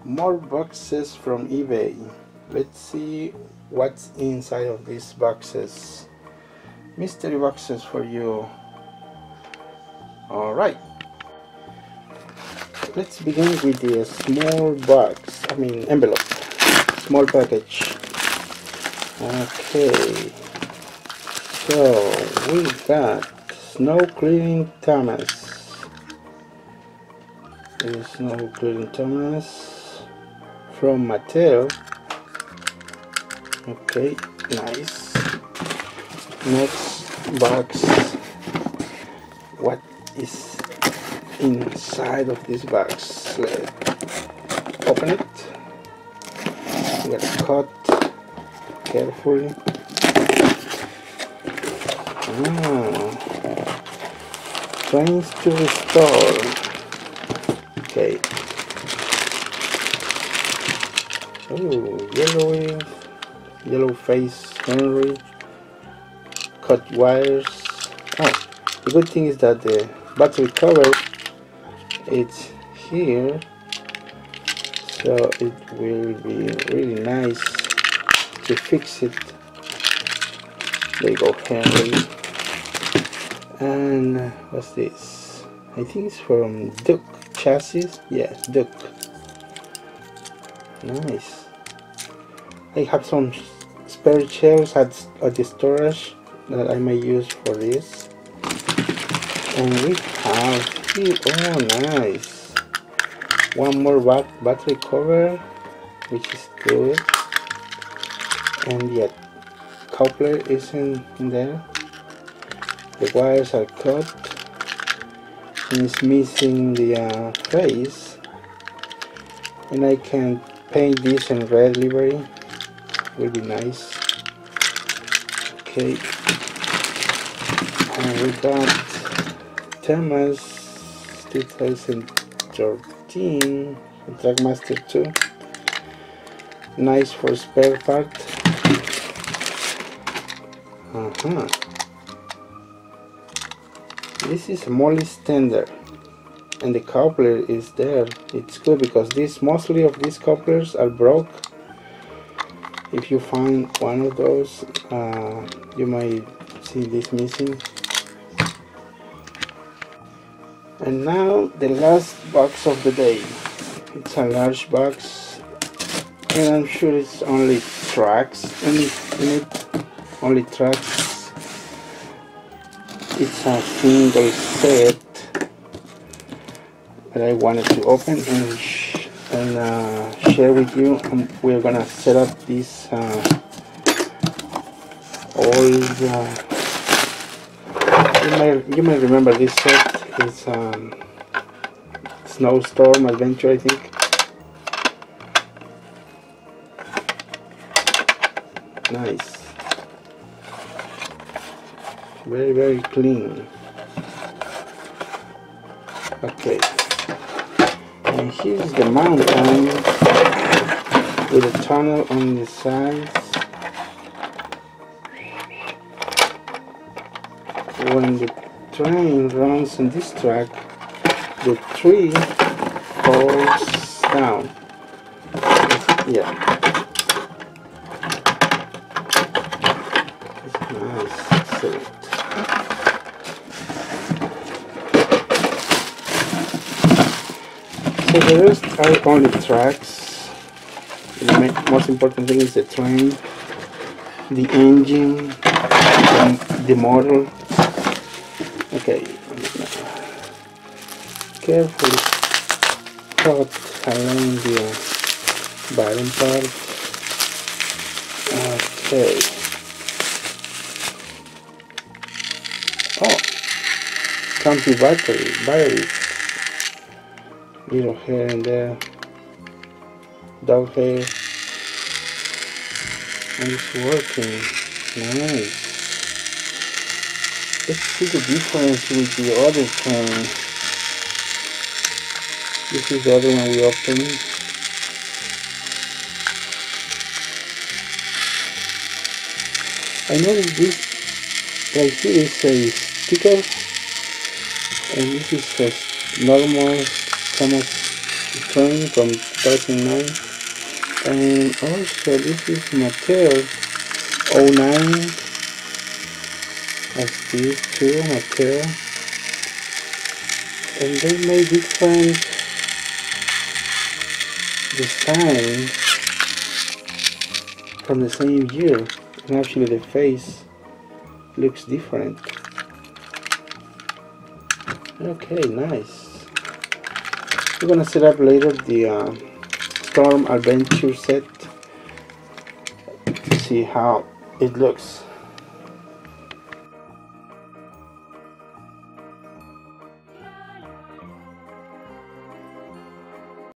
More boxes from eBay. Let's see what's inside of these boxes. Mystery boxes for you. Alright, let's begin with the small box, envelope, small package. Okay, so we got Snow Clearing Thomas. This is Snow Clearing Thomas from Mattel. Okay, nice. Next box. What is inside of this box? Let's open it. We gotta cut carefully. Trains to restore. Okay. Oh, yellow face Henry. Cut wires. Oh, the good thing is that the battery cover it's here, so it will be really nice to fix it. There you go, Henry. And what's this? I think it's from Duke chassis. Yes, Duke. Nice. I have some spare shells at the storage that I may use for this. And we have here, oh nice, one more battery cover, which is good. And yet coupler is in there. The wires are cut and it's missing the face, and I can paint this in red livery. Will be nice. Okay, and we got Thomas 2013 Trackmaster 2. Nice for spare part. This is a molly standard, and the coupler is there. It's good because mostly of these couplers are broke. If you find one of those, you might see this missing. And now the last box of the day. It's a large box, and I'm sure it's only tracks in it. Only tracks. It's a single set that I wanted to open and share with you. We're gonna set up this old. You may remember this set. It's Snowstorm Adventure, I think. Nice. Very, very clean. Okay. And here's the mountain with a tunnel on the sides. When the train runs on this track, the tree falls down. Yeah. It's nice. Excellent. So the rest are only tracks. The most important thing is the train, the engine, and the motor. Okay, carefully cut along the bottom part. Okay. Oh, comfy batteries. Little hair in there, dog hair, and it's working. Nice. Let's see the difference with the other train. This is the other one we opened. I noticed this right here is a sticker, and this is a normal Thomas Train from 2009, and also this is Mattel 09, as these two Mattel, and they made different designs from the same year, and actually the face looks different. Okay, nice. We're gonna set up later the Storm Adventure set to see how it looks.